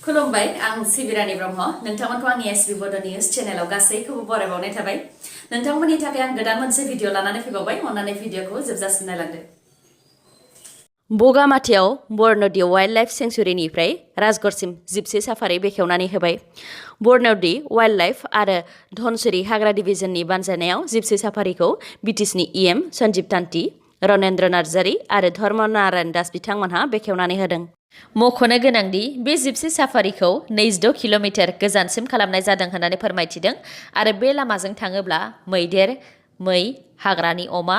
खुलुमबाय आं सिबिरानि ब्रह्म नोंथांमोनखौ आंनि एसबी बोडो न्यूज चेनेलाव गासैखौबो बरायबावनाय थाबाय नोंथांमोननि थाखाय आं गोदान मोनसे भिडिअ लानानै फैबावबाय अन्नानै भिडिअखौ जोबजासिम नायलांदो बगामाथियाव बरन'दि वाइल्ड लाइफ सेंचुरीनिफ्राय राजगढ़सिम जिपसि साफारि बेखेवनानै होबाय बरन'दि वाइल्ड लाइफ आरो धनसुरी हाग्रा डिभिजननि बानजायनायाव जिपसि साफारिखौ बिटिसिनि इएम सन्जीब तान्ति रनेन्द्र नार्जारी आरो धर्म नारायण दास बिथांमोनहा बेखेवनानै होदों मख'नो गोनांदि बे जिपसि साफारिखौ 26 किल'मिटार गोजानसिम खालामनाय जादों होननानै फोरमायथिदों आरो बे लामाजों थाङोब्ला मैदेर मै हाग्रानि अमा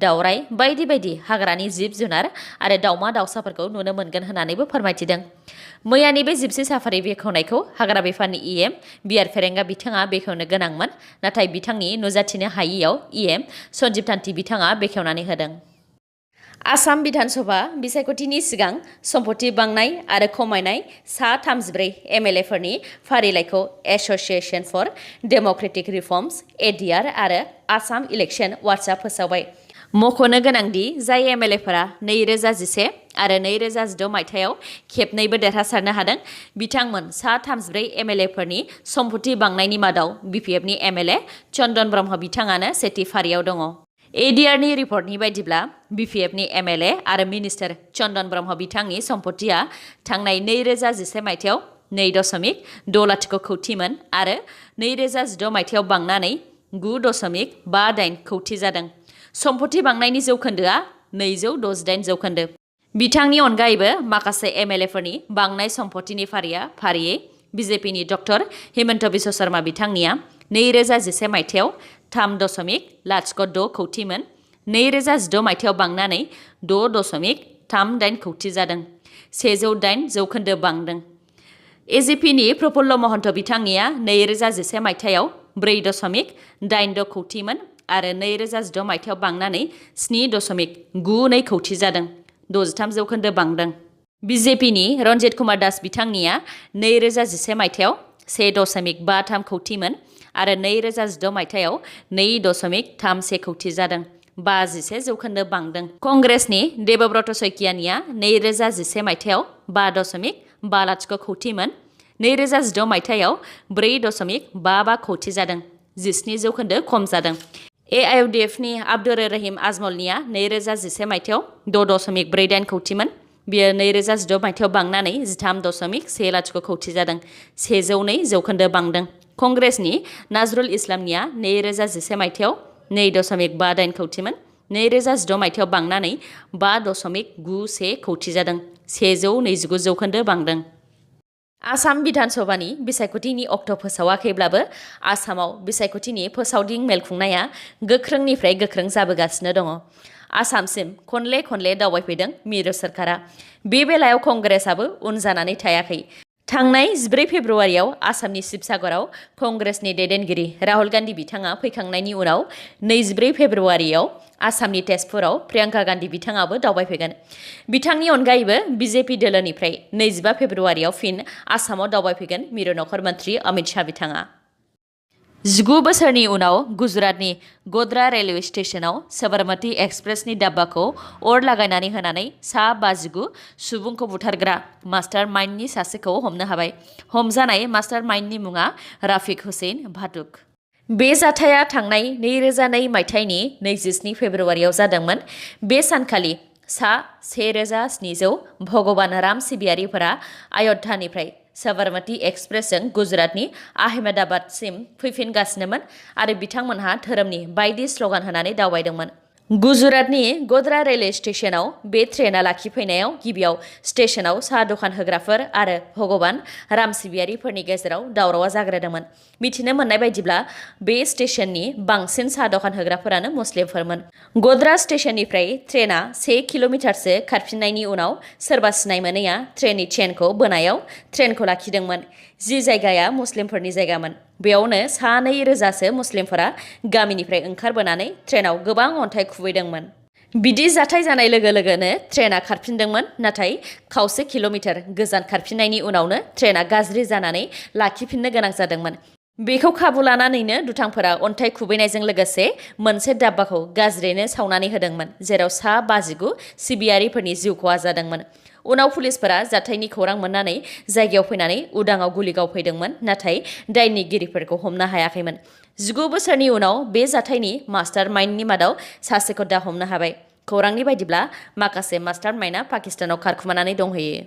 दावराय बायदि बायदि हाग्रानि जिब जुनार आरो दाउमा दाउसाफोरखौ नुनो मोनगोन होननानैबो फोरमायथिदों मैयानि बे जिपसि साफारि बेखेवनायखौ हाग्रा बिफाननि इएम बिआर फेरेंगा बिथाङा बेखेवनो गोनांमोन नाथाय बिथांनि नुजाथिनो हायियाव इएम सन्जीब तान्ति बिथाङा बेखेवनानै होदों आसाम विधानसभा बिसायख'थिनि सिगां सम्पति बांनाय आरो खमायनाय सा 34 एमएलएफोरनि फारिलाइखौ association for democratic reforms ADR आरो आसाम इलेक्शन वाचआ फोसावबाय मख'नो गोनांदि जाय एमएलएफोरा 2011 आरो 2016 मायथाइयाव खेबनैबो देरहासारनो हादों बिथांमोन सा 34 एमएलएफोरनि सम्पति बांनायनि मादाव बिपिएफनि एमएलए चन्दन ब्रह्म बिथाङानो सेथि फारियाव दङ एडीआरनि रिपर्टनि बायदिब्ला बिपिएफनि एमएलए आरो मिनिस्टार चन्दन ब्रह्म बिथांनि सम्पतिया थांनाय 2011 मायथाइयाव 2.60 कौटिमोन आरो 2016 मायथाइयाव बांनानै 9.58 कौटि जादों सम्पति बांनायनि जौखोन्दोआ 268 जौखोन्दो बिथांनि अनगायैबो माखासे एमएलएफोरनि बांनाय सम्पतिनि फारियै बिजेपिनि डक्टर हिमन्त बिश्व शर्मा बिथांनिया 2011 मायथाइयाव 3.06 कौटिमोन 2016 मायथाइयाव बांनानै 6.38 कौटि जादों 108 जौखोन्दो बांदों एजेपिनि प्रफुल्ल महन्त बिथांनिया 2011 मायथाइयाव 4.86 कौटिमोन आरो 2016 मायथाइयाव बांनानै 7.92 कौटि जादों 63 जौखोन्दो बांदों बिजेपिनि रन्जित कुमार दास बिथांनिया 2011 मायथाइयाव 1.53 कौटिमोन आरो 2016 मायथाइयाव 2.31 कौटि जादों 51 जौखोन्दो बांदों कंग्रेसनि देबब्रत शइकियानिया 2011 मायथाइयाव 5.50 कौटिमोन 2016 मायथाइयाव 4.55 कौटि जादों 17 जौखोन्दो खम जादों एआइयुडिएफनि आब्दुर रहिम आजमलनिया 2011 मायथाइयाव 6.48 कौटिमोन बियो 2016 मायथाइयाव बांनानै 13.10 कौटि जादों 102 जौखोन्दो बांदों कंग्रेसनि नाजरुल इस्लामनिया 2011 मायथाइयाव 2.58 कौटिमोन 2016 मायथाइयाव बांनानै 5.91 कौटि जादों 129 जौखोन्दो बांदों आसाम विधानसभानि बिसायख'थिनि अक्ट' फोसावाखैब्लाबो आसामाव बिसायख'थिनि फोसावदिं मेल खुंनाया गोख्रोंनिफ्राय गोख्रों जाबोगासिनो दङ आसामसिम खनले दावबायफैदों मिरु सोरखारा बे बेलायाव कंग्रेसआबो उन जानानै थायाखै थांनाय 14 फेब्रुवारियाव आसामनि शिबसागराव कंग्रेसनि दैदेनगिरि राहुल गान्धी बिथाङा फैखांनायनि उनाव 24 फेब्रुवारियाव आसामनि तेजपुराव प्रियंका गान्धी बिथाङाबो दावबायफैगोन बिथांनि अनगायैबो बिजेपि दोलोनिफ्राय 25 फेब्रुवारियाव फिन आसामाव दावबायफैगोन मिरु नखर मन्त्रि अमित शाह बिथाङा 19 बोसोरनि उनाव गुजरातनि गोध्रा रेलवे स्टेशनाव सबरमती एक्सप्रेसनि डाब्बाखौ अर लागायनानै होनानै सा 59 सुबुंखौ बुथारग्रा मास्टार माइन्डनि सासेखौ हमनो हाबाय हमजानाय मास्टार माइन्डनि मुङा राफिक हुसैन भाटुक बे जाथाया थांनाय 2002 मायथाइनि 27 फेब्रुवारियाव जादोंमोन बे सानखालि सा 1700 भगवान राम सिबियारिफोरा अयोध्यानिफ्राय सबरमती एक्सप्रेसजों गुजरातनि आहमेदाबादसिम फैफिनगासिनोमोन आरो बिथांमोनहा धोरोमनि बायदि स्ल'गान होनानै दावबायदोंमोन गुजरातनि गोध्रा रेलवे स्टेशनाव बे ट्रेना लाखिफैनायाव गिबियाव स्टेशनाव साहा दखान होग्राफोर आरो भगवान राम सिबियारिफोरनि गेजेराव दावरावा जाग्रोदोंमोन मिथिनो मोननाय बायदिब्ला बे स्टेशननि बांसिन साहा दखान होग्राफोरानो मुस्लिमफोरमोन गोध्रा स्टेशननिफ्राय ट्रेना 1 किल'मिटारसो खारफिननायनि उनाव सोरबा सिनाय मोनैया ट्रेननि चेनखौ बोनायाव ट्रेनखौ लाखिदोंमोन जि जायगाया मुस्लिमफोरनि जायगामोन बेयावनो 2,000 मुस्लिमफोरा गामिनिफ्राय ओंखारबोनानै ट्रेनाव गोबां अन्थाइ खुबैदोंमोन बिदि जाथाय जानाय लोगो लोगोनो ट्रेना खारफिनदोंमोन नाथाय खावसे किल'मिटार गोजान खारफिननायनि उनावनो ट्रेना गाज्रि जानानै लाखिफिननो गोनां जादोंमोन बेखौ खाबु लानानैनो दुथांफोरा अन्थाइ खुबैनायजों लोगोसे मोनसे डाब्बाखौ गाज्रियैनो सावनानै होदोंमोन जेराव सा 59 सिबियारिफोरनि जिउ खहा जादोंमोन उनाव पुलिसफोरा जाथायनि खौरां मोननानै जायगायाव फैनानै उदाङाव गुलि गावफैदोंमोन नाथाय दायनिगिरिफोरखौ हमनो हायाखैमोन 19 बोसोरनि उनाव बे जाथायनि मास्टार माइन्डनि मादाव सासेखौ दा हमनो हाबाय खौरांनि बायदिब्ला माखासे मास्टार माइन्डआ पाकिस्तानाव खारखुमानानै दंहैयो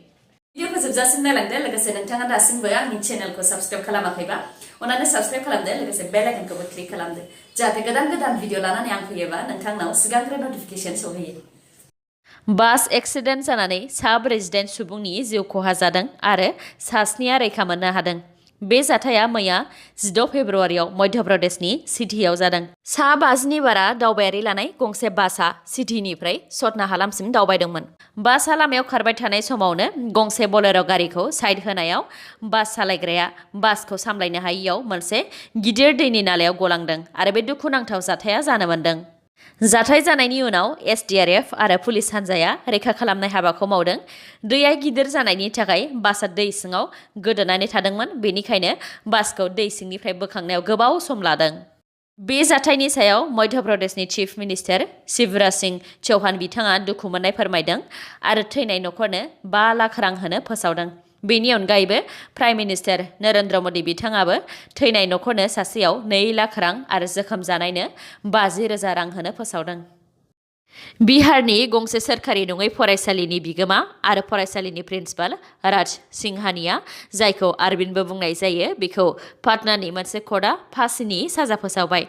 भिडिअखौ जोबजासिम नायलांदो लोगोसे नोंथाङा दासिमबो आंनि चेनेलखौ साबस्क्राइब खालामाखैबा अन्नानै साबस्क्राइब खालामदो लोगोसे बेल आइकनखौबो क्लिक खालामदो जाहाथे गोदान भिडिअ लानानै आं फैयोबा नोंथांनाव सिगांग्रो नटिफिकेसन सौहैयो बास एक्सिडेन्ट जानानै सा 46 सुबुंनि जिउ खहा जादों आरो सा 7 रैखा मोननो हादों बे जाथाया मैया 16 फेब्रुआरियाव मध्य प्रदेशनि सिधियाव जादों सा 50नि बारा दावबायारि लानाय गंसे बासआ सिधिनिफ्राय सतना हालामसिम दावबायदोंमोन बासआ लामायाव खारबाय थानाय समावनो गंसे बलेर' गारिखौ साइड होनायाव बास सालायग्राया बासखौ सामलायनो हायियाव मोनसे गिदिर दैनि नालायाव गलांदों आरो बे दुखुनांथाव जाथाया जानो मोनदों जाथाय जानायनि उनाव एसडीआरएफ आरो पुलिस हान्जाया रैखा खालामनाय हाबाखौ मावदों दैया गिदिर जानायनि थाखाय बासआ दै सिङाव गोदोनानै थादोंमोन बेनिखायनो बासखौ दै सिंनिफ्राय बोखांनायाव गोबाव सम लादों बे जाथायनि सायाव मध्य प्रदेशनि चीफ मिनिस्टार शिवराज सिंह चौहान बिथाङा दुखु मोननाय फोरमायदों आरो थैनाय नखरनो 5 लाख रां होनो फोसावदों बेनि अनगायैबो प्राइम मिनिस्टार नरेन्द्र मोदी बिथाङाबो थैनाय नखरनो सासेयाव 2 लाख रां आरो जोखोम जानायनो 50,000 रां होनो फोसावदों बिहारनि गंसे सोरखारि नङै फरायसालिनि बिगोमा आरो फरायसालिनि प्रिन्सिपाल राज सिंहानिया जायखौ अरविन्दबो बुंनाय जायो बेखौ पाटनानि मोनसे कर्टआ फांसिनि साजा फोसावबाय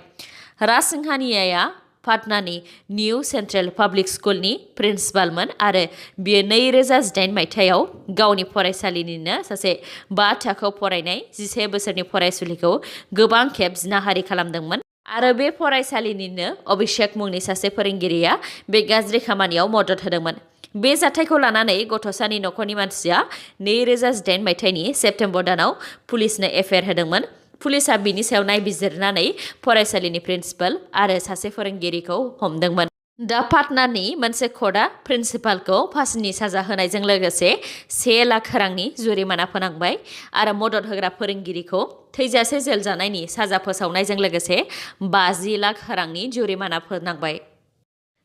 राज सिंहानियाया पाटनानि निउ सेन्ट्रेल पाब्लिक स्कुलनि प्रिन्सिपालमोन आरो बियो 2018 मायथाइयाव गावनि फरायसालिनिनो सासे 5 थाखोआव फरायनाय 11 बोसोरनि फरायसुलिखौ गोबां खेब जिनाहारि खालामदोंमोन आरो बे फरायसालिनिनो अभिषेक मुंनि सासे फोरोंगिरिया बे गाज्रि खामानियाव मदद होदोंमोन बे जाथायखौ लानानै गथ'सानि नखरनि मानसिया 2018 मायथाइनि सेप्तेम्बर दानाव पुलिसनो एफआइआर होदोंमोन पुलिसआ बिनि सायाव नायबिजिरनानै फरायसालिनि प्रिन्सिपाल आरो सासे फोरोंगिरिखौ हमदोंमोन दा पाटनानि मोनसे कर्टआ प्रिन्सिपालखौ फांसिनि साजा होनायजों लोगोसे 1 लाख रांनि जुरिमाना फोनांबाय आरो मदद होग्रा फोरोंगिरिखौ थैजासे जेल जानायनि साजा फोसावनायजों लोगोसे 50 लाख रांनि जुरिमाना फोनांबाय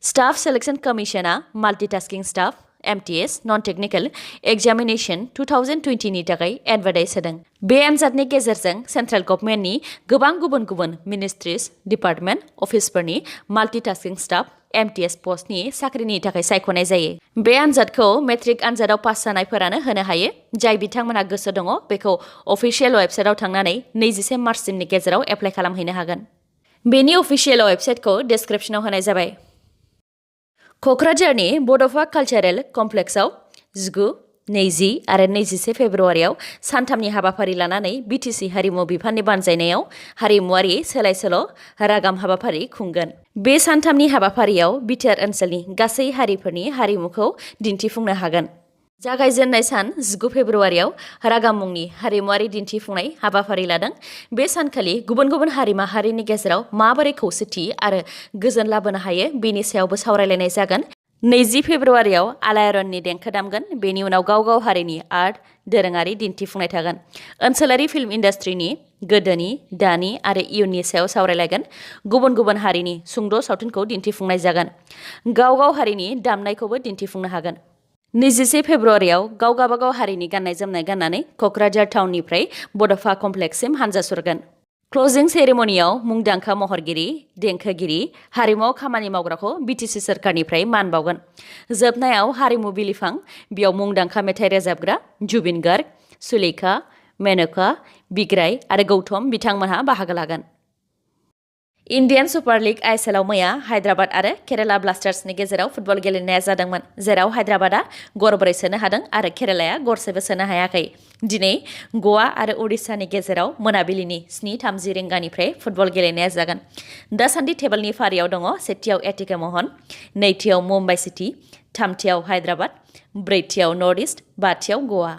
स्टाफ सेलेक्शन कमिशना multitasking staff MTS non technical examination 2020 नि थाखाय एडभार्टाइज होदों बे आनजादनि गेजेरजों सेन्ट्रेल गभर्नमेन्टनि गोबां गुबुन डिपार्टमेन्ट्स डिपार्टमेन्ट अफिसफोरनि माल्टिटास्किं स्टाफ MTS पस्टनि साख्रिनि थाखाय सायख'नाय जायो बे आनजादखौ मेट्रिक आनजादाव पास जानायफोरानो होनो हायो जाय बिथांमोनहा गोसो दङ बेखौ अफिशियेल वेबसाइटआव थांनानै 21 मार्चसिमनि गेजेराव एप्लाइ खालामहैनो हागोन बेनि अफिशियेल वेबसाइटखौ डेसक्रिप्शनाव होनाय जाबाय क'क्राझारनि बड'फा कालचारेल कमप्लेक्सआव 19, 20 आरो 21 फेब्रुआरियाव सानथामनि हाबाफारि लानानै BTC हारिमु बिफाननि बानजायनायाव हारिमुआरि सोलाय-सोल' रागाम हाबाफारि खुंगोन बे सानथामनि हाबाफारियाव बिटिआर ओनसोलनि गासै हारिफोरनि हारिमुखौ दिन्थिफुंनो हागोन जागायजेननाय सान 19 फेब्रुआरियाव रागाम मुंनि हारिमुआरि दिन्थिफुंनाय हाबाफारि लादों बे सानखालि गुबुन हारि माहारिनि गेजेराव माबोरै खौसेथि आरो गोजोन लाबोनो हायो बेनि सायावबो सावरायलायनाय जागोन 20 फेब्रुआरियाव आलायारननि देंखो दामगोन बेनि उनाव गाव हारिनि आर्ट दोरोङारि दिन्थिफुंनाय थागोन ओनसोलारि फिल्म इन्डास्ट्रिनि गोदोनि दानि आरो इयुननि सायाव सावरायलायगोन गुबुन हारिनि सुंद' सावथुनखौ दिन्थिफुंनाय जागोन गाव हारिनि दामनायखौबो दिन्थिफुंनो हागोन 21 फेब्रुआरियाव गावबागाव हारिनि गाननाय-जोमनाय गाननानै क'क्राझार टाउननिफ्राय बड'फा कमप्लेक्ससिम हानजा सुरगोन क्लजिं सेरेमनियाव मुंदांखा महरगिरि देंखोगिरि हारिमुआव खामानि मावग्राखौ BTC सोरखारनिफ्राय मान बावगोन जोबनायाव हारिमु बिलिफां बेयाव मुंदांखा मेथाइ रोजाबग्रा जुबिन गार्ग सुलेखा मेनका बिग्राय आरो गौतम बिथांमोनहा बाहागो लागोन इन्डियान सुपार लीग ISL आव मैया हायद्राबाद आरो केराला ब्लास्टार्सनि गेजेराव फुटबल गेलेनाया जादोंमोन जेराव हायद्राबादआ गरब्रै सोनो हादों आरो केरालाया गरसेबो सोनो हायाखै दिनै गवा आरो उडिशानि गेजेराव मोनाबिलिनि 7:30 रिंगानिफ्राय फुटबल गेलेनाया जागोन दासान्दि टेबोलनि फारियाव दङ सेथियाव एटिके महन नैथियाव मुम्बाइ सिटी थामथियाव हायद्राबाद ब्रैथियाव नर्थ इस्ट बाथियाव गवा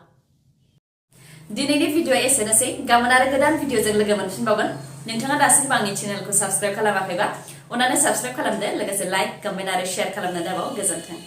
दिनैनि भिडिअआ एसेनोसै गाबोन आरो गोदान भिडिअजों लोगो मोनफिनबावगोन नोंथाङा दासिमबो आंनि चेनेलखौ साबस्क्राइब खालामाखैबा अन्नानै साबस्क्राइब खालामदो लोगोसे लाइक कमेन्ट आरो शेयार खालामनो दाबाव गोजोन्थों